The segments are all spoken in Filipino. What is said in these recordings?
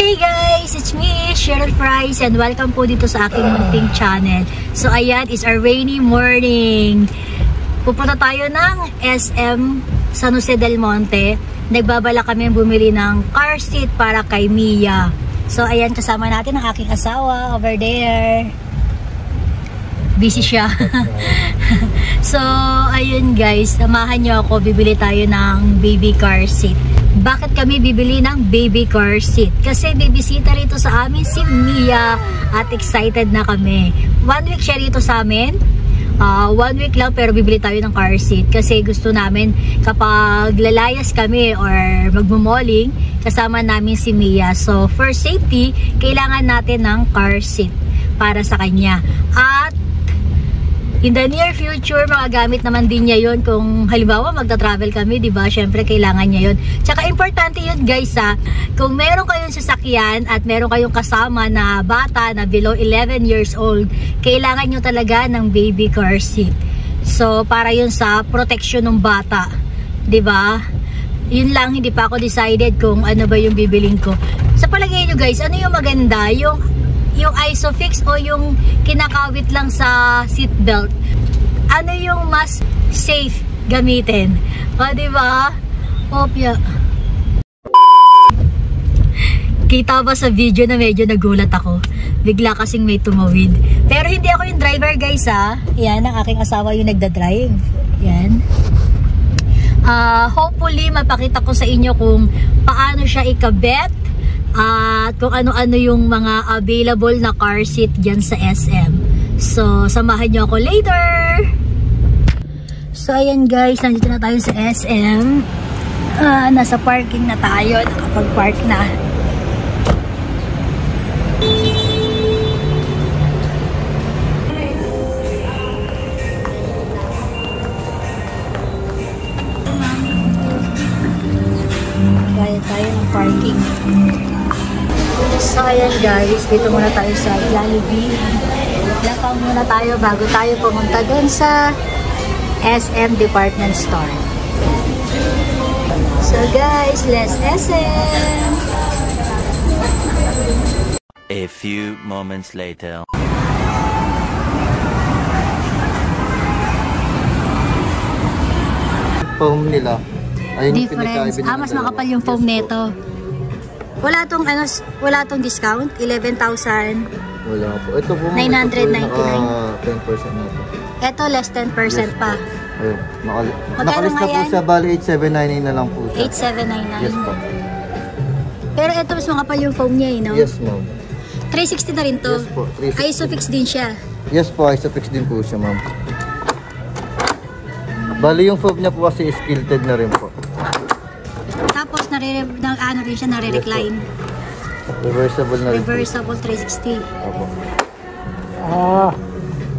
Hey guys! It's me, Cheryl Price, and welcome po dito sa aking munting channel. So ayan, it's a rainy morning. Pupunta tayo ng SM San Jose del Monte. Nagbabala kami bumili ng car seat para kay Mia. So ayan, kasama natin ang aking asawa over there. Busy siya. So ayun guys, samahan niyo ako, bibili tayo ng baby car seat. Bakit kami bibili ng baby car seat? Kasi bibisita rito sa amin si Mia at excited na kami. 1 week siya rito sa amin. 1 week lang pero bibili tayo ng car seat kasi gusto namin kapag lalayas kami or magmumoling, kasama namin si Mia. So for safety, kailangan natin ng car seat para sa kanya. At in the near future, magagamit naman din niya yun kung halimbawa magta-travel kami, diba? Syempre, kailangan niya yun. Tsaka, importante yun guys ha. Kung meron kayong sasakyan at meron kayong kasama na bata na below 11 years old, kailangan nyo talaga ng baby car seat. So, para yun sa protection ng bata. Diba? Yun lang, hindi pa ako decided kung ano ba yung bibiling ko. Sa palagay nyo guys, ano yung maganda? Yung Isofix o yung kinakawit lang sa seatbelt? Ano yung mas safe gamitin? O, diba? Opya. Kita ba sa video na medyo nagulat ako? Bigla kasing may tumawid. Pero hindi ako yung driver guys ha. Yan, ang aking asawa yung nagdadrive. Yan. Hopefully, mapakita ko sa inyo kung paano siya ikabit. At kung ano-ano yung mga available na car seat dyan sa SM. So, samahan nyo ako later! So, ayan guys, nandito na tayo sa SM. Nasa parking na tayo. Nakapag-park na. Kaya tayo ng parking. So ayan guys, dito muna tayo sa Jollibee. Lakang muna tayo bago tayo pumunta dun sa SM Department Store. So guys, let's SM! A few moments later. Foam nila. Ayun difference. Mas makapal yung foam neto. Wala tong discount? 11,000? Wala po. Ito po 999. 10% na po. Ito less 10% yes, pa. Ayun. Nakalista po siya, bali 8,799 na lang po siya. 8,799? Yes po. Pero ito mas makapal yung foam niya no? Yes ma'am. 360 na rin to? Yes po. 360. Isofix din siya? Yes po, Isofix din po siya ma'am. Bali yung foam niya po kasi is kilted na rin po. Tapos ano rin siya, nare-recline. Yes, reversible na rin. Reversible 360. Opo.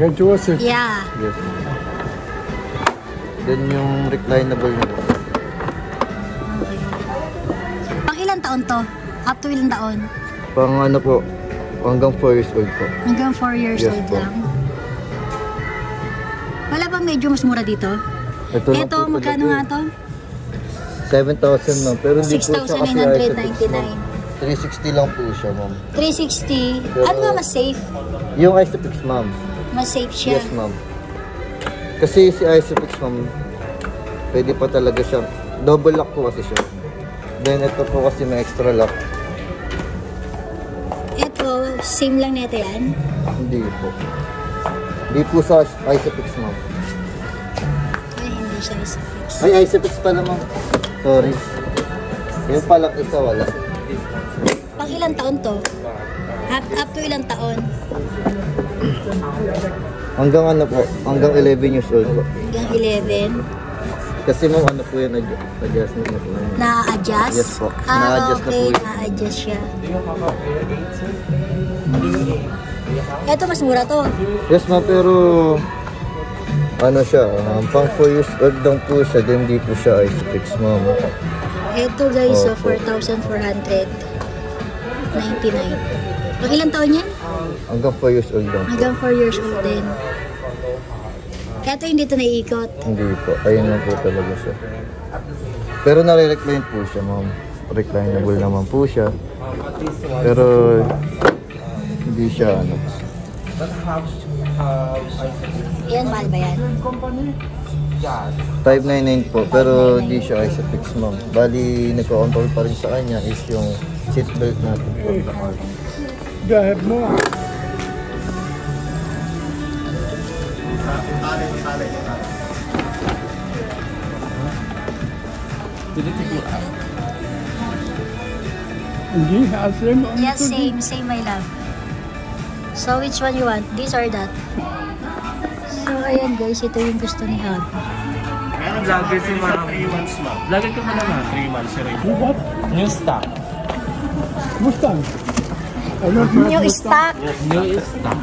Ganito yeah. Yes. Then yung reclinable na po. Okay. Pang ilang taon to? Up to ilang taon? Pang ano po, hanggang 4 years old po. Hanggang 4 years old po lang. Wala bang medyo mas mura dito? Ito magkano nga to? 7,000 ma'am. Pero hindi po siya kasi 6,999. 360 lang po siya ma'am. 360? Pero, ano ba mas safe? Yung Isofix ma'am. Mas safe siya? Yes ma'am. Kasi si Isofix ma'am, pwede pa talaga siya. Double lock po kasi siya. Then ito po kasi may extra lock. Ito, same lang nito yan? Hindi po. Hindi po sa Isofix ma'am. Ay, hindi siya Isofix. Ay, Isofix pala ma'am. Sorry. Yung pala isa wala. Pang ilang taon to? Up to ilang taon? Hanggang ano po? Hanggang 11 years old po. Hanggang 11? Kasi ma'am ano po yun, adjustment na po. Na-adjust? Yes po. Na-adjust okay. na po yun. Na-adjust siya. Ito mas mura to? Yes ma'am, pero ano siya, pang 4 years old lang po siya, then di po siya Isofix ma'am. Ito guys, so 4,499. Pag ilang taon yan? Hanggang 4 years old lang po. Hanggang 4 years old din. Ito hindi ito naiikot? Hindi po, ayun lang po talaga siya. Pero nare-recline po siya ma'am. Reclinable naman po siya. Pero hindi siya ano. Yan, mahal ba yan? 599 po, pero hindi siya Isofix, ma'am. Bali, nagko-control pa rin sa kanya is yung seatbelt natin po. Gahit mo. Hindi, same. Yes, same, my love. So, which one you want? This or that? So, ayan guys, ito yung gusto ni Happy. Meron vlogger si mga 3 months, ma'am. Vlogger ko na naman, 3 months si Ray. What? New stock. Mustang. New stock. New stock.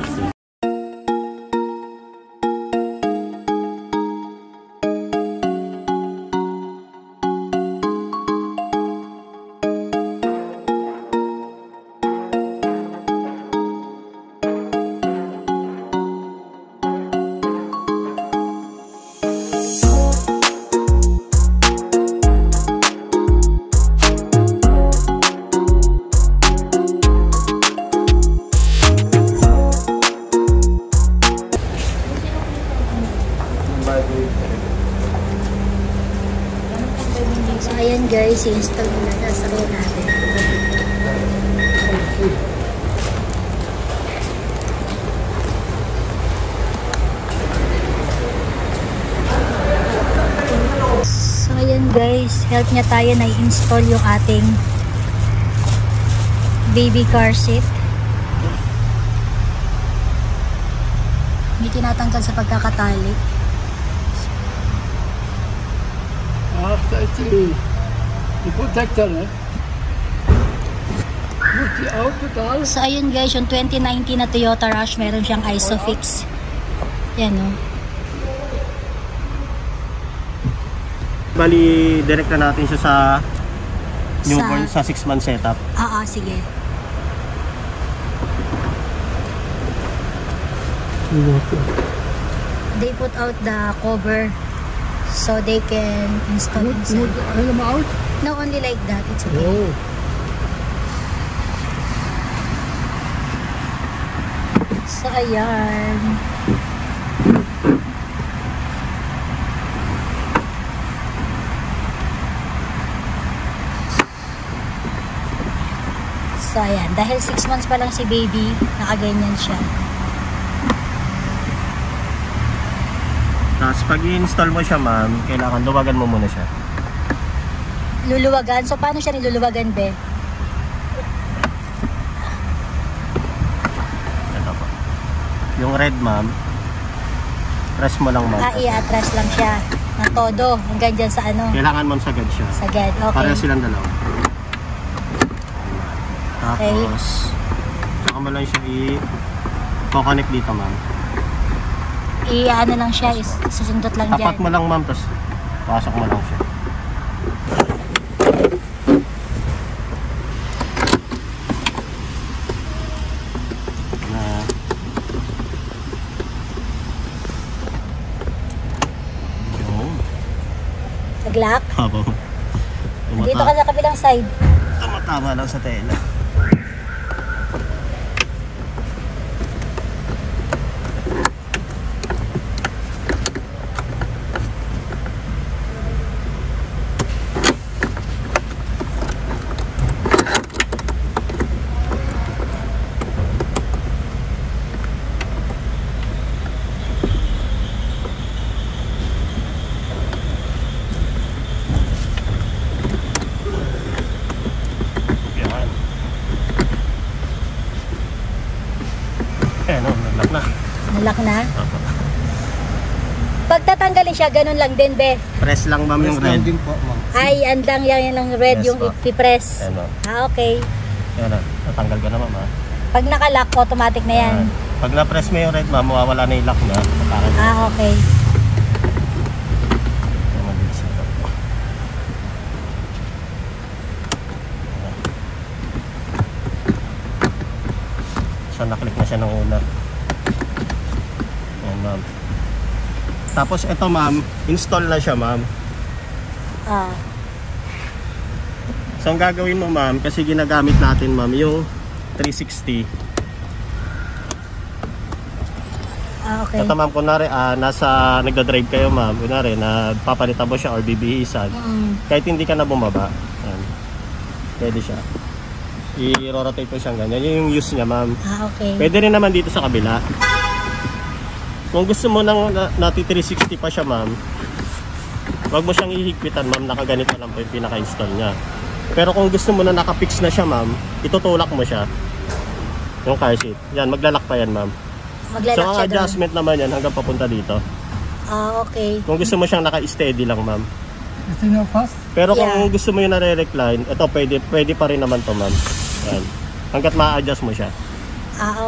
So, ayan guys, i-install muna na sa room natin. So, ayan guys, help niya tayo na i-install yung ating baby car seat. Hindi tinatanggal sa pagkakatali. That's the protector, eh? What's the out? So, ayun guys, yung 2019 na Toyota Rush, meron siyang Isofix. Yan, o. Bali, direct na natin siya sa newborn, sa 6-month setup. Oo, sige. They put out the cover so they can install inside. Hang them out? No, only like that. It's okay. Oh. So, ayan. So, ayan. Dahil 6 months pa lang si baby, nakaganyan siya. Tapos pag i-install mo siya, ma'am, kailangan luwagan mo muna siya. Luluwagan? So, paano siya niluluwagan, be? Ito po. Yung red, ma'am, press mo lang, ma'am. I-atras lang siya ng todo. Hanggang dyan sa ano? Kailangan, ma'am, sagad siya. Sagad, okay. Para silang dalawa. Tapos, saka mo lang siya i-connect dito, ma'am. I-ano lang siya, susundot lang dyan. Tapat mo lang, ma'am, tapos pasok mo lang siya. Nag-lock? Opo. Dito ka sa kabilang side. Tumatama lang sa tela. Nag-lock na. Nalock na? Pag tatanggalin siya, ganun lang din, be. Press lang, ma'am, yung red. din po, ma'am. Ay, andang yan lang red, Yes, yung po. i-press. Ayan, ma'am. Ah, okay. Ayan na. Natanggal ka na, ma'am, ha? Pag nakalock, automatic na yan. Pag na-press mo yung red, ma'am, mawawala na yung lock na. Ah, okay. So, naklik na siya ng una. Ayan, ma'am. Tapos, ito, ma'am, install na siya, ma'am. Ah. So ang gagawin mo ma'am, kasi ginagamit natin ma'am yung 360. Okay. Ito ma'am, kunwari nasa nagda-drive kayo ma'am, kunwari nagpapalitan mo siya or bibihisan, kahit hindi ka na bumaba, yan, pwede siya. I-rotate mo siyang ganyan. Yun yung use niya ma'am. Okay. Pwede rin naman dito sa kabila. Kung gusto mo nang nati 360 pa siya ma'am, wag mo siyang ihigpitan ma'am, nakaganito lang po yung pinaka-install niya. Pero kung gusto mo na nakapix na siya ma'am, itutulak mo siya yung car seat. Yan, maglalak pa yan ma'am. Maglalak so ang adjustment naman yan hanggang papunta dito. Okay. Kung gusto mo siyang naka-steady lang ma'am. Is it not fast? Pero kung gusto mo yung nare-recline, ito pwede pa rin naman to ma'am. Yan. Hanggat ma-adjust mo siya.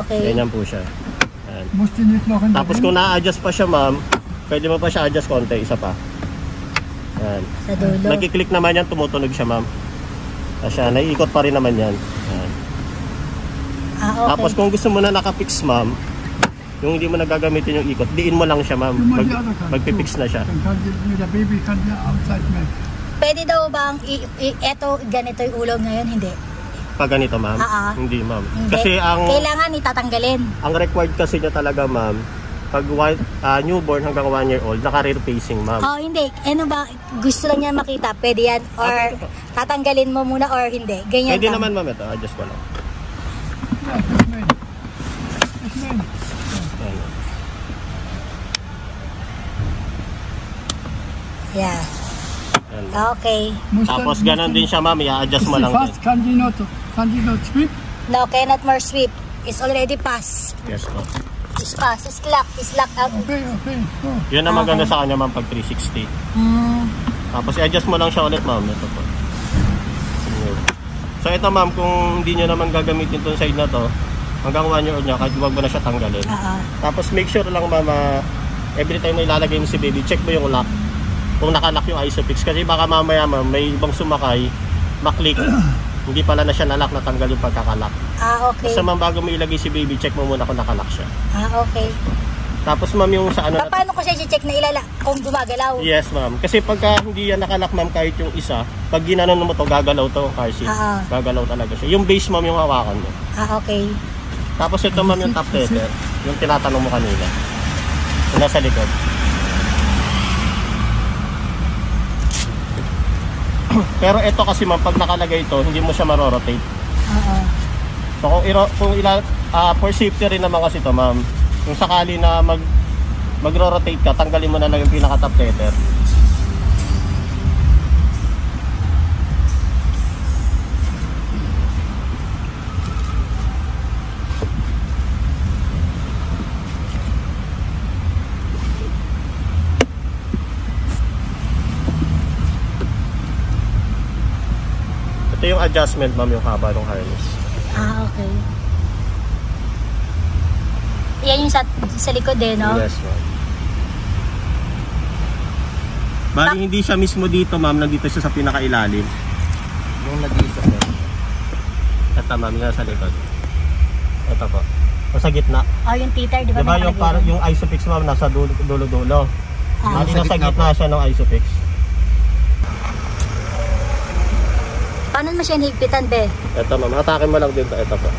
Okay. Ganyan po siya. Yan. Tapos kung na-adjust pa siya ma'am, pwede mo pa siya adjust konti, isa pa. Yan. Sa dulo. Nagkiklik naman yan, tumutunog siya ma'am. Siya, naiikot pa rin naman yan. Yan. Okay. Tapos kung gusto mo na nakapix ma'am, yung hindi mo nagagamitin yung ikot, diin mo lang siya ma'am. Magpipix na siya. Pwede daw bang eto ganito yung ulo ngayon? Hindi. Pag ganito ma'am? Hindi ma'am. Hindi. Kasi kailangan itatanggalin. Ang required kasi niya talaga ma'am, pag newborn hanggang 1 year old, naka-rear facing ma'am. Hindi. Ano ba? Gusto lang niya makita. Pwede yan? Or tatanggalin mo muna or hindi? Ganyan pwede naman ma'am ito. Adjust ko lang. Yeah. Okay. Tapos ganun din siya ma'am, i-adjust mo lang din. Can you not sweep? No, cannot more sweep. It's already passed. Yes po. It's passed. It's locked out. Okay. Oh. Yun ang maganda sa kanya ma'am pag 360. Tapos i-adjust mo lang siya ulit ma'am. Ito po. So ito ma'am, kung hindi nyo naman gagamitin itong side na to, hanggang 1 year old niya, kahit huwag mo na siya tanggalin. Tapos make sure lang ma'am, every time na ilalagay mo si baby, check mo yung lock. Kung nakalock yung ISOFIX. Kasi baka mamaya ma'am, may ibang sumakay, maklik, hindi pala na siya nalock, natanggal yung pagkakalock. Okay. Basta ma'am, bago mo ilagay si baby, check mo muna kung nakalock siya. Okay. Tapos ma'am, yung sa ano... Paano ko siya i-check na ilala kung gumagalaw? Yes ma'am. Kasi pagka hindi yan nakalock ma'am, kahit yung isa, pag ginanon mo to, gagalaw to car seat. Gagalaw talaga siya. Yung base ma'am, yung hawakan mo. Okay. Tapos ito ma'am, yung top tether, yung tinatanong mo kanina. Yung nasa likod. Pero ito kasi ma'am, pag nakalagay ito, hindi mo siya marorotate. So for safety rin naman kasi ito ma'am, kung sakali na magro-rotate ka, tanggalin mo na lang yung pinaka-top tether. Ito yung adjustment ma'am, yung haba ng harness. Okay. Yan yung sa likod no? Yes ma'am. Bali hindi siya mismo dito ma'am, nandito siya sa pinakailalim. Yung nag-iisa sir. Ito ma'am, yung sa likod. Ito po. O sa gitna. Yung teeter, di ba? Diba yung ISOFIX ma'am, nasa dulo-dulo. Bali nasa gitna siya ng ISOFIX. Paano mo siya higpitan, be? Ito ma'am, hatakin mo lang dito. Ito po.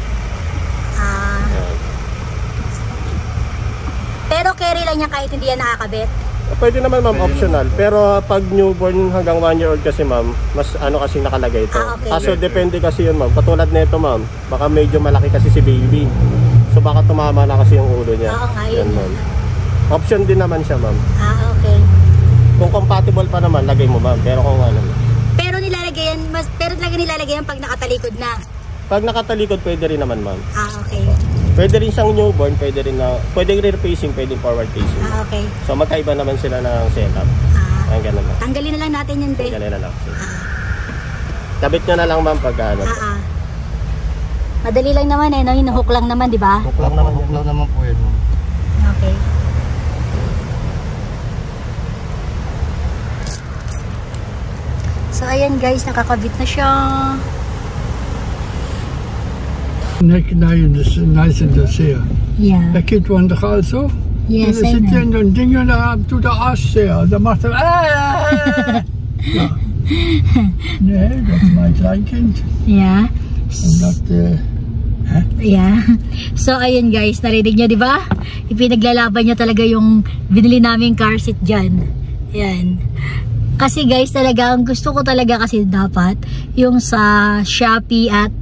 Pero carry lang niya kahit hindi yan nakakabit? Pwede naman ma'am, optional. Pero pag newborn hanggang 1 year old kasi ma'am, mas ano kasi nakalagay ito. Okay. Kaso depende kasi yun ma'am. Katulad nito ma'am, baka medyo malaki kasi si baby. So baka tumama na kasi yung ulo niya. Oo nga yun. Ma'am. Option din naman siya ma'am. Okay. Kung compatible pa naman, lagay mo ma'am. Pero kung ano. Pero talaga nilalagay yan pag nakatalikod na? Pag nakatalikod, pwede rin naman ma'am. Okay. Pwede rin siyang newborn, pwede rear facing, pwede forward facing. Okay. So magkaiba naman sila ng setup. Ang ganun ma'am. Tanggalin na lang natin yun, be. Tanggalin na lang. Kabit nyo na lang ma'am pag ano. Madali lang naman no? Hinuhook lang naman, di ba? Hook lang naman po yun. Okay. So ayan guys, nakakabit na siya. Neck nice in de zeer. Yeah. Dat kind van de gaat zo. Yes, en dan zit je in een ding en dan doet de as zeer. Dan mag er... Ja. No, that's my liking. Yeah. I'm not Yeah. So, ayun guys, narinig nyo, di ba? Ipinaglalaban niya talaga yung binili naming car seat dyan. Ayan. Kasi guys, talaga, ang gusto ko talaga kasi dapat yung sa Shopee at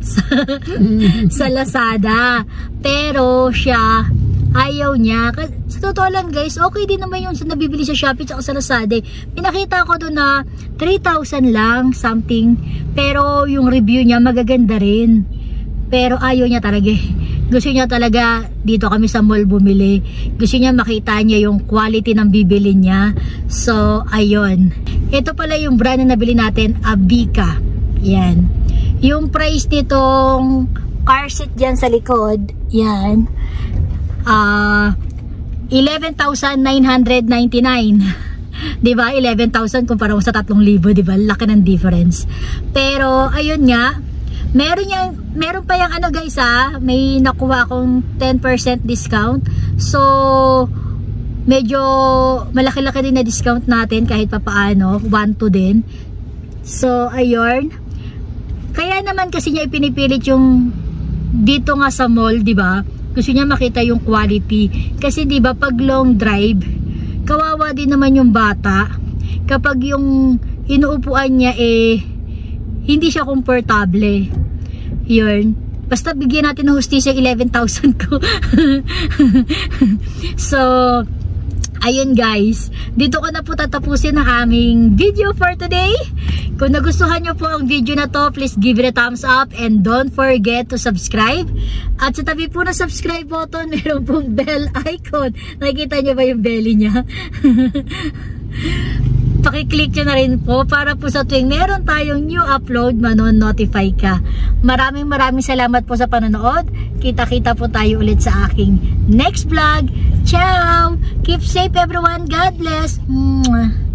sa Lazada. Pero siya, ayaw niya. Sa totoo lang guys, okay din naman yung nabibili sa Shopee at sa Lazada. Pinakita ko doon na 3,000 lang, something. Pero yung review niya, magaganda rin. Pero ayaw niya talaga. Gusto niya talaga dito kami sa mall bumili. Gusto niya makita niya yung quality ng bibili niya. So, ayun. Ito pala yung brand na nabili natin, Abika. Yan. Yung price nitong car seat dyan sa likod, yan. 11,999. Diba? 11,000 kumpara mo sa 3,000, diba? Laki ng difference. Pero, ayun nga, meron pa yung ano guys may nakuha akong 10% discount. So medyo malaki-laki din na discount natin kahit papaano, 1 to din. So ayun. Kaya naman kasi niya ipinipilit yung dito nga sa mall, di ba? Gusto niya makita yung quality. Kasi di ba pag long drive, kawawa din naman yung bata. Kapag yung inuupuan niya hindi siya komportable. Yun. Basta bigyan natin ng hustisya 11,000 ko. So, ayun guys. Dito ko na po tatapusin ang aming video for today. Kung nagustuhan nyo po ang video na to, please give it a thumbs up and don't forget to subscribe. At sa tabi po na subscribe button, meron pong bell icon. Nakikita nyo ba yung belly niya? Pakiclick nyo na rin po para po sa tuwing meron tayong new upload, manon-notify ka. Maraming salamat po sa panonood. Kita-kita po tayo ulit sa aking next vlog. Ciao! Keep safe everyone. God bless! Mwah.